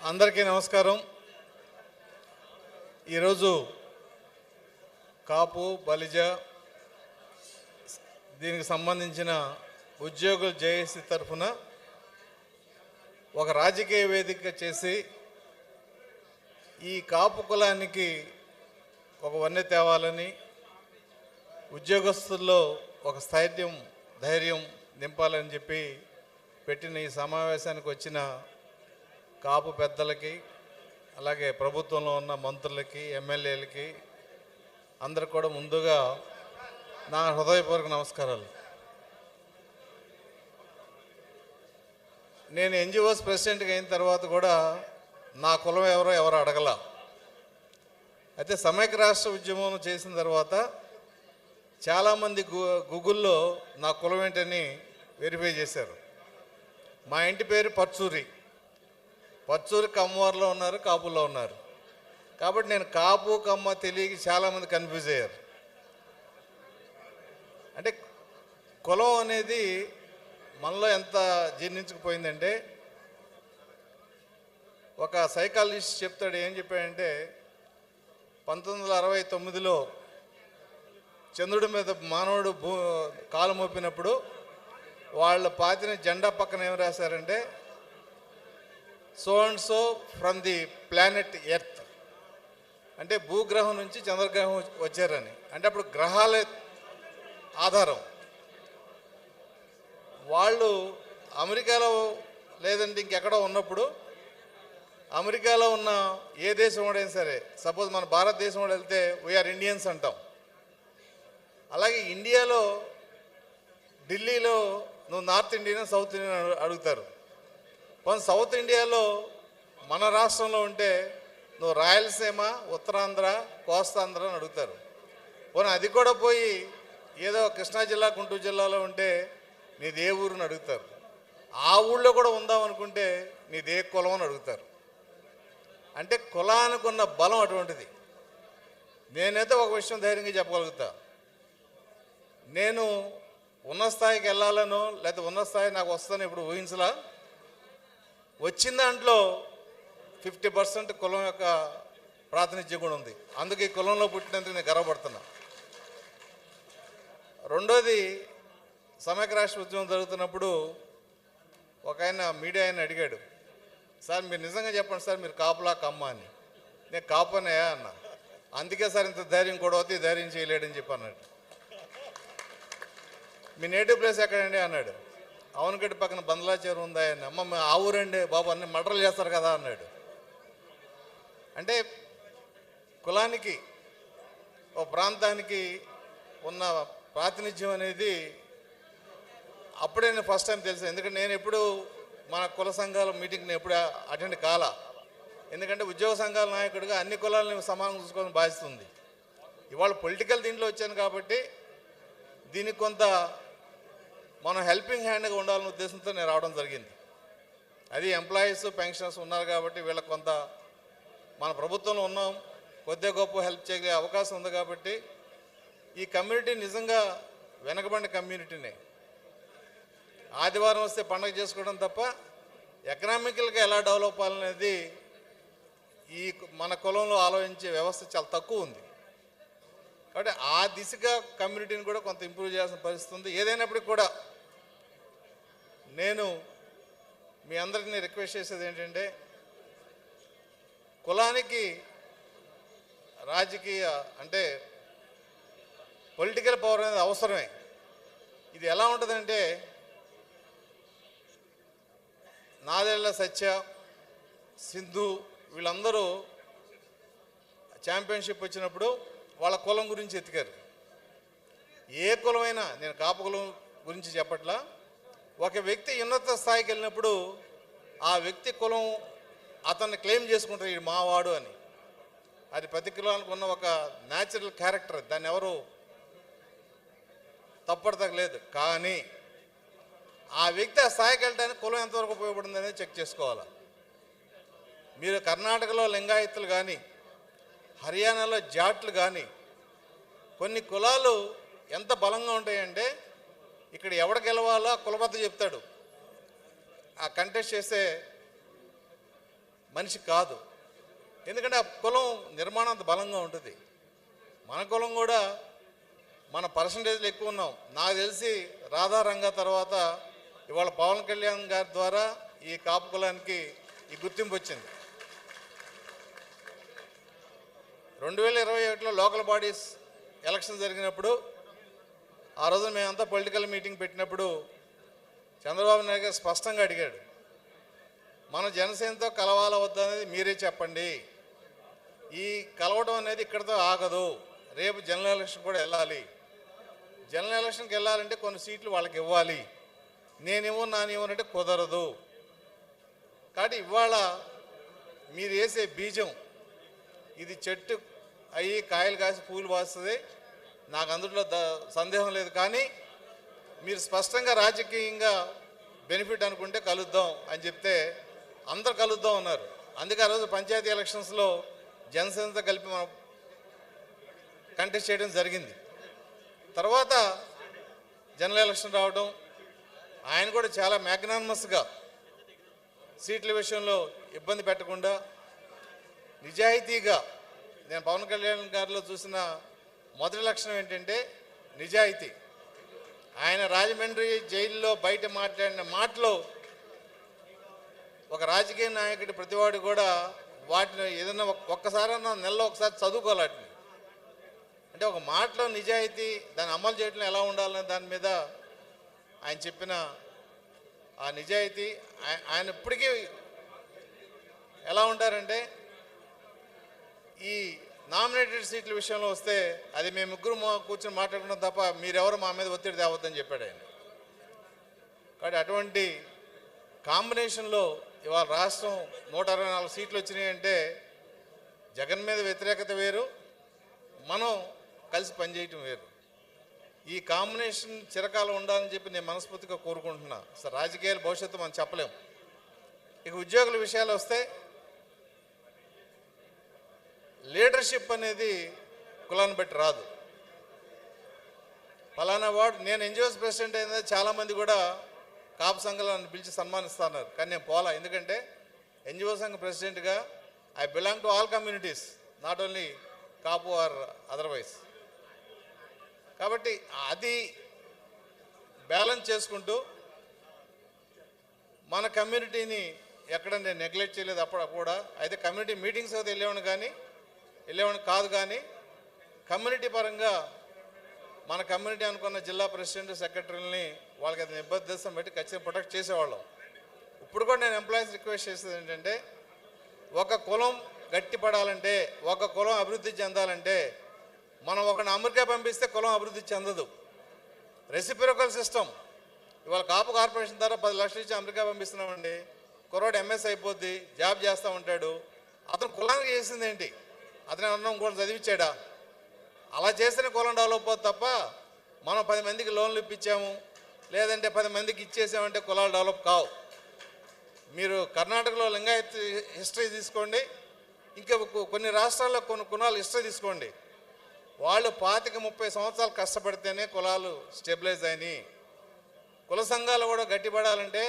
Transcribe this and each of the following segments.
అందరికీ నమస్కారం. ఈరోజు కాపు బలిజ దీనికి సంబంధించిన ఉద్యోగుల జేఏసీ తరఫున ఒక రాజకీయ వేదిక చేసి ఈ కాపు కులానికి ఒక వన్నె తేవాలని, ఉద్యోగస్తుల్లో ఒక ధైర్యం నింపాలని చెప్పి పెట్టిన ఈ సమావేశానికి వచ్చిన కాపు పెద్దలకి, అలాగే ప్రభుత్వంలో ఉన్న మంత్రులకి, ఎమ్మెల్యేలకి అందరికి కూడా ముందుగా నా హృదయపూర్వక నమస్కారాలు. నేను ఎన్జిఓస్ ప్రెసిడెంట్గా అయిన తర్వాత కూడా నా కులం ఎవరు అడగల. అయితే సమైక్య రాష్ట్ర ఉద్యమం చేసిన తర్వాత చాలామంది గూగుల్లో నా కులం ఏంటని వెరిఫై చేశారు. మా ఇంటి పేరు పర్చూరి కమ్మవారిలో ఉన్నారు, కాపుల్లో ఉన్నారు. కాబట్టి నేను కాపు కమ్మ తెలియక చాలామంది కన్ఫ్యూజ్ అయ్యారు. అంటే కులం అనేది మనలో ఎంత జీర్ణించుకుపోయిందంటే, ఒక సైకాలజిస్ట్ చెప్తాడు, ఏం చెప్పాడంటే 1969లో చంద్రుడి మీద మానవుడు కాలు మోపినప్పుడు వాళ్ళ పాతిన జెండా పక్కన ఏం రాశారంటే, so and so from the planet earth, అంటే భూగ్రహం నుంచి చంద్రగ్రహం వచ్చారని. అంటే అప్పుడు గ్రహాలే ఆధారం. వాళ్ళు అమెరికాలో లేదంటే ఇంకెక్కడో ఉన్నప్పుడు, అమెరికాలో ఉన్న ఏ దేశం వాడైనా సరే, సపోజ్ మన భారతదేశం వాడు వెళ్తే వీఆర్ ఇండియన్స్ అంటాం. అలాగే ఇండియాలో ఢిల్లీలో నువ్వు నార్త్ ఇండియన్ సౌత్ ఇండియన్ అడుగుతారు. కొంత సౌత్ ఇండియాలో మన రాష్ట్రంలో ఉంటే నువ్వు రాయలసీమ, ఉత్తరాంధ్ర, కోస్తాంధ్ర అని అడుగుతారు. పోనీ అది కూడా పోయి ఏదో కృష్ణా జిల్లా, గుంటూరు జిల్లాలో ఉంటే నీది ఏ ఊరుని అడుగుతారు. ఆ ఊళ్ళో కూడా ఉందామనుకుంటే నీది ఏ కులం అని అడుగుతారు. అంటే కులానికి ఉన్న బలం అటువంటిది. నేనైతే ఒక విషయం ధైర్యంగా చెప్పగలుగుతా, నేను ఉన్న స్థాయికి వెళ్ళాలనో లేకపోతే ఉన్న స్థాయి నాకు వస్తుందని ఇప్పుడు ఊహించలా. వచ్చిన దాంట్లో 50% కులం యొక్క ప్రాతినిధ్యం కూడా ఉంది. అందుకే ఈ కులంలో పుట్టినందుకు నేను గర్వపడుతున్నా. రెండోది, సమైక్య రాష్ట్ర ఉద్యమం జరుగుతున్నప్పుడు ఒక ఆయన మీడియా ఆయన అడిగాడు, సార్ మీరు నిజంగా చెప్పండి సార్, మీరు కాపులా కమ్మ అని. నేను కాపునయా అన్నా. అందుకే సార్ ఇంత ధైర్యం కూడా అవుతుంది, ధైర్యం చేయలేడని చెప్పి అన్నాడు. మీ నేటివ్ ప్లేస్ ఎక్కడండి అన్నాడు. అవునగడ్డి పక్కన బందలాచేరు ఉందా అని. అమ్మ ఆ ఊరండి బాబు, అన్ని మర్డర్లు చేస్తారు కదా అన్నాడు. అంటే కులానికి, ఓ ప్రాంతానికి ఉన్న ప్రాతినిధ్యం అనేది అప్పుడే నేను ఫస్ట్ టైం తెలుసు. ఎందుకంటే నేను ఎప్పుడు మన కుల సంఘాల మీటింగ్ని ఎప్పుడు అటెండ్ కాలా. ఎందుకంటే ఉద్యోగ సంఘాల నాయకుడిగా అన్ని కులాలను సమానంగా చూసుకోవాలని బాధిస్తుంది. ఇవాళ పొలిటికల్ దీంట్లో వచ్చాను కాబట్టి దీనికి కొంత మనం హెల్పింగ్ హ్యాండ్గా ఉండాలనే ఉద్దేశంతో నేను రావడం జరిగింది. అది ఎంప్లాయీస్, పెన్షనర్స్ ఉన్నారు కాబట్టి వీళ్ళకి కొంత మన ప్రభుత్వంలో ఉన్నాం, కొద్దిగా గొప్ప హెల్ప్ చేయగలిగే అవకాశం ఉంది. కాబట్టి ఈ కమ్యూనిటీ నిజంగా వెనకబడిన కమ్యూనిటీనే. ఆదివారం వస్తే పండగ చేసుకోవడం తప్ప ఎకనామికల్గా ఎలా డెవలప్ అవ్వాలనేది ఈ మన కులంలో ఆలోచించే వ్యవస్థ చాలా తక్కువ ఉంది. కాబట్టి ఆ దిశగా కమ్యూనిటీని కూడా కొంత ఇంప్రూవ్ చేయాల్సిన పరిస్థితి ఉంది. ఏదైనప్పటికీ కూడా నేను మీ అందరినీ రిక్వెస్ట్ చేసేది ఏంటంటే, కులానికి రాజకీయ అంటే పొలిటికల్ పవర్ అనేది అవసరమే. ఇది ఎలా ఉంటుందంటే, నాదెళ్ల సత్య, సింధు వీళ్ళందరూ ఛాంపియన్షిప్ వచ్చినప్పుడు వాళ్ళ కులం గురించి ఎత్తికారు. ఏ కులమైనా, నేను కాపు కులం గురించి చెప్పట్లా, ఒక వ్యక్తి ఉన్నత స్థాయికి వెళ్ళినప్పుడు ఆ వ్యక్తి కులం అతన్ని క్లెయిమ్ చేసుకుంటారు, ఇది మావాడు అని. అది ప్రతి కులానికి ఉన్న ఒక న్యాచురల్ క్యారెక్టర్, దాన్ని ఎవరు తప్పడతలేదు. కానీ ఆ వ్యక్తి ఆ స్థాయికి వెళ్ళడానికి కులం ఎంతవరకు ఉపయోగపడుతుంది అనేది చెక్ చేసుకోవాలి. మీరు కర్ణాటకలో లింగాయత్తులు కానీ, హర్యానాలో జాట్లు కానీ, కొన్ని కులాలు ఎంత బలంగా ఉంటాయంటే, ఇక్కడ ఎవడ గెలవాలో కులబద్ద చెప్తాడు. ఆ కంటెస్ట్ చేసే మనిషి కాదు. ఎందుకంటే ఆ కులం నిర్మాణం అంత బలంగా ఉంటుంది. మన కులం కూడా మన పర్సంటేజ్లు ఎక్కువ ఉన్నాం. నాకు తెలిసి రాధారంగ తర్వాత ఇవాళ పవన్ కళ్యాణ్ గారి ద్వారా ఈ కాపు కులానికి ఈ గుర్తింపు వచ్చింది. 2021లో లోకల్ బాడీస్ ఎలక్షన్ జరిగినప్పుడు ఆ రోజు మేమంతా పొలిటికల్ మీటింగ్ పెట్టినప్పుడు చంద్రబాబు నాయుడు గారు స్పష్టంగా అడిగాడు, మన జనసేనతో కలవాలా వద్దా అనేది మీరే చెప్పండి. ఈ కలవడం అనేది ఇక్కడితో ఆగదు, రేపు జనరల్ ఎలక్షన్ కూడా వెళ్ళాలి. జనరల్ ఎలక్షన్కి వెళ్ళాలంటే కొన్ని సీట్లు వాళ్ళకి ఇవ్వాలి. నానేమోనంటే కుదరదు. కాబట్టి ఇవాళ మీరు వేసే బీజం ఇది చెట్టు అయ్యి కాయలు కాసి పూలు వాస్తుంది, నాకు అందులో సందేహం లేదు. కానీ మీరు స్పష్టంగా రాజకీయంగా బెనిఫిట్ అనుకుంటే కలుద్దాం అని చెప్తే అందరు కలుద్దాం అన్నారు. అందుకే ఆ రోజు పంచాయతీ ఎలక్షన్స్లో జనసేనతో కలిపి మనం కంటెస్ట్ చేయడం జరిగింది. తర్వాత జనరల్ ఎలక్షన్ రావడం, ఆయన కూడా చాలా మ్యాగ్నానమస్గా సీట్ల విషయంలో ఇబ్బంది పెట్టకుండా నిజాయితీగా, నేను పవన్ కళ్యాణ్ గారిలో చూసిన మొదటి లక్షణం ఏంటంటే నిజాయితీ. ఆయన రాజమండ్రి జైల్లో బయట మాట్లాడిన మాటలు ఒక రాజకీయ నాయకుడి ప్రతివాడు కూడా వాటిని ఏదైనా ఒక్కసారన్నా నెలలో ఒకసారి చదువుకోవాలి. అంటే ఒక మాటలో నిజాయితీ, దాన్ని అమలు చేయడం ఎలా ఉండాలనే దాని మీద ఆయన చెప్పిన ఆ నిజాయితీ. ఆయన ఇప్పటికీ ఎలా ఉంటారంటే ఈ నామినేటెడ్ సీట్ల విషయంలో వస్తే అది మేము ముగ్గురు కూర్చొని మాట్లాడుకున్నాం తప్ప మీరెవరు మా మీద ఒత్తిడి తేవద్దని చెప్పాడు ఆయన. కాబట్టి అటువంటి కాంబినేషన్లో ఇవాళ రాష్ట్రం 164 సీట్లు వచ్చినాయి అంటే జగన్ మీద వ్యతిరేకత వేరు, మనం కలిసి పనిచేయటం వేరు. ఈ కాంబినేషన్ చిరకాలం ఉండాలని చెప్పి నేను మనస్ఫూర్తిగా కోరుకుంటున్నా. అసలు రాజకీయాల భవిష్యత్తు మనం చెప్పలేం. ఇక ఉద్యోగుల విషయాలు వస్తే లీడర్షిప్ అనేది కులాన్ని బట్టి రాదు. ఫలానా వాడు, నేను ఎన్జిఓస్ ప్రెసిడెంట్ అయినా చాలామంది కూడా కాపు సంఘాలను పిలిచి సన్మానిస్తున్నారు, కానీ నేను పోలా. ఎందుకంటే ఎన్జిఓ సంఘ ప్రెసిడెంట్గా I belong to all communities, not only Kapu or otherwise. కాబట్టి అది బ్యాలెన్స్ చేసుకుంటూ మన కమ్యూనిటీని ఎక్కడ నేను నెగ్లెక్ట్ చేయలేదు. అప్పుడు కూడా అయితే కమ్యూనిటీ మీటింగ్స్ అయితే వెళ్ళేవాడిని కాదు, కానీ కమ్యూనిటీ పరంగా మన కమ్యూనిటీ అనుకున్న జిల్లా ప్రెసిడెంట్ సెక్రటరీలని వాళ్ళకి అది నిబద్ధం పెట్టి ఖచ్చితంగా ప్రొటెక్ట్ చేసేవాళ్ళం. ఇప్పుడు కూడా నేను ఎంప్లాయీస్ రిక్వెస్ట్ చేసేది ఏంటంటే, ఒక కులం గట్టిపడాలంటే, ఒక కులం అభివృద్ధి చెందాలంటే మనం ఒకరిని అమెరికా పంపిస్తే కులం అభివృద్ధి చెందదు. Reciprocal system. ఇవాళ కాపు కార్పొరేషన్ ద్వారా 10 లక్షలు ఇచ్చి అమెరికా పంపిస్తున్నామండి. కుర్రాడు ఎంఎస్ అయిపోద్ది, జాబ్ చేస్తూ ఉంటాడు. అతను కులానికి చేసింది ఏంటి? అతను అన్నం కూడా చదివించాడా? అలా చేస్తేనే కులం డెవలప్ అవుతుంది తప్ప మనం 10 మందికి లోన్లు ఇప్పించాము లేదంటే 10 మందికి ఇచ్చేసామంటే కులాలు డెవలప్ కావు. మీరు కర్ణాటకలో లింగాయత్ హిస్టరీ తీసుకోండి, ఇంకా కొన్ని రాష్ట్రాల్లో కొన్ని కులాలు హిస్టరీ తీసుకోండి. వాళ్ళు 25-30 సంవత్సరాలు కష్టపడితేనే కులాలు స్టెబిలైజ్ అయినాయి. కుల సంఘాలు కూడా గట్టిపడాలంటే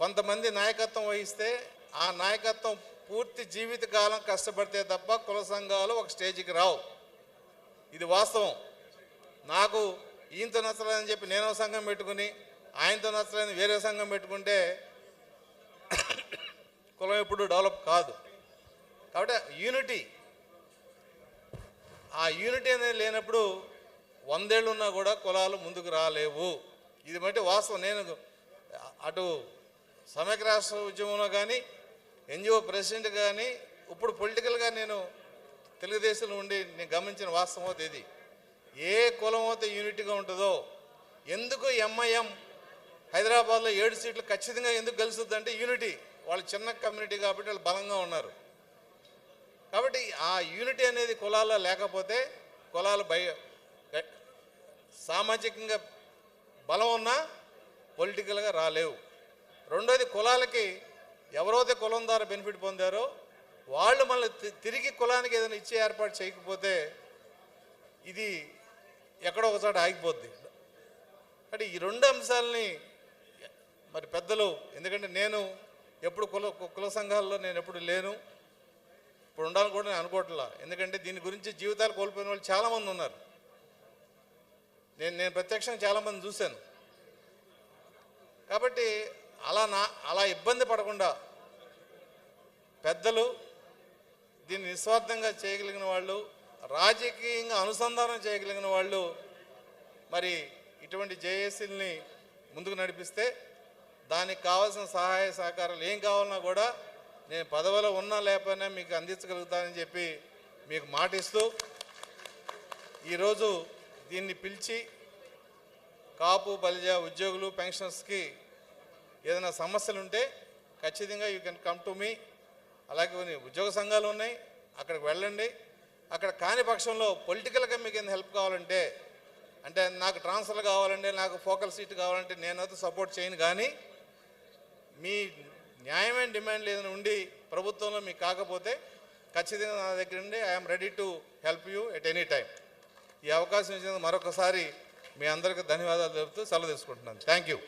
కొంతమంది నాయకత్వం వహిస్తే ఆ నాయకత్వం పూర్తి జీవితకాలం కష్టపడితే తప్ప కుల సంఘాలు ఒక స్టేజ్కి రావు. ఇది వాస్తవం. నాకు ఈయనతో నచ్చలేదని చెప్పి నేను సంఘం పెట్టుకుని ఆయనతో నచ్చలేని వేరే సంఘం పెట్టుకుంటే కులం ఎప్పుడు డెవలప్ కాదు. కాబట్టి ఆ యూనిటీ అనేది లేనప్పుడు 100 ఏళ్ళు ఉన్నా కూడా కులాలు ముందుకు రాలేవు. ఇది బట్టి వాస్తవం. నేను అటు సమైక్య రాష్ట్ర ఉద్యమంలో కానీ ఎన్జిఓ ప్రెసిడెంట్ కానీ ఇప్పుడు పొలిటికల్గా నేను తెలుగుదేశంలో ఉండి నేను గమనించిన వాస్తవం అయితే ఇది. ఏ కులం అయితే యూనిటీగా ఉంటుందో, ఎందుకు ఎంఐఎం హైదరాబాద్లో 7 సీట్లు ఖచ్చితంగా ఎందుకు గెలుస్తుంది అంటే యూనిటీ. వాళ్ళు చిన్న కమ్యూనిటీ కాబట్టి వాళ్ళు బలంగా ఉన్నారు. కాబట్టి ఆ యూనిటీ అనేది కులాల్లో లేకపోతే కులాలు సామాజికంగా బలం ఉన్నా పొలిటికల్గా రాలేవు. రెండోది, కులాలకి ఎవరైతే కులం ద్వారా బెనిఫిట్ పొందారో వాళ్ళు మళ్ళీ తిరిగి కులానికి ఏదైనా ఇచ్చే ఏర్పాటు చేయకపోతే ఇది ఎక్కడో ఒకసారి ఆగిపోద్ది. అంటే ఈ 2 అంశాలని మరి పెద్దలు, ఎందుకంటే నేను ఎప్పుడు కుల సంఘాల్లో నేను ఎప్పుడు లేను, ఇప్పుడు ఉండాలని కూడా నేను అనుకోవట్లా. ఎందుకంటే దీని గురించి జీవితాలు కోల్పోయిన వాళ్ళు చాలామంది ఉన్నారు. నేను ప్రత్యక్షంగా చాలామంది చూశాను. కాబట్టి అలా ఇబ్బంది పడకుండా పెద్దలు, దీన్ని నిస్వార్థంగా చేయగలిగిన వాళ్ళు, రాజకీయంగా అనుసంధానం చేయగలిగిన వాళ్ళు మరి ఇటువంటి జేఏసీలని ముందుకు నడిపిస్తే దానికి కావాల్సిన సహాయ సహకారాలు ఏం కావాలన్నా కూడా నేను పదవిలో ఉన్నా లేకపోయినా మీకు అందించగలుగుతానని చెప్పి మీకు మాటిస్తూ ఈరోజు దీన్ని పిలిచి కాపు బలిజ ఉద్యోగులు పెన్షనర్స్కి ఏదైనా సమస్యలు ఉంటే ఖచ్చితంగా you can come to me. అలాగే కొన్ని ఉద్యోగ సంఘాలు ఉన్నాయి, అక్కడికి వెళ్ళండి. అక్కడ కాని పక్షంలో పొలిటికల్గా మీకు ఏదైనా హెల్ప్ కావాలంటే, అంటే నాకు ట్రాన్స్ఫర్ కావాలంటే, నాకు ఫోకల్ సీట్ కావాలంటే నేనైతే సపోర్ట్ చేయను. కానీ మీ న్యాయమైన డిమాండ్లు ఏదైనా ఉండి ప్రభుత్వంలో మీకు కాకపోతే ఖచ్చితంగా నా దగ్గర ఉండి I'm ready to help you at any time. ఈ అవకాశం ఇచ్చినందుకు మరొకసారి మీ అందరికీ ధన్యవాదాలు తెలుపుతూ సెలవు తీసుకుంటున్నాను. Thank you.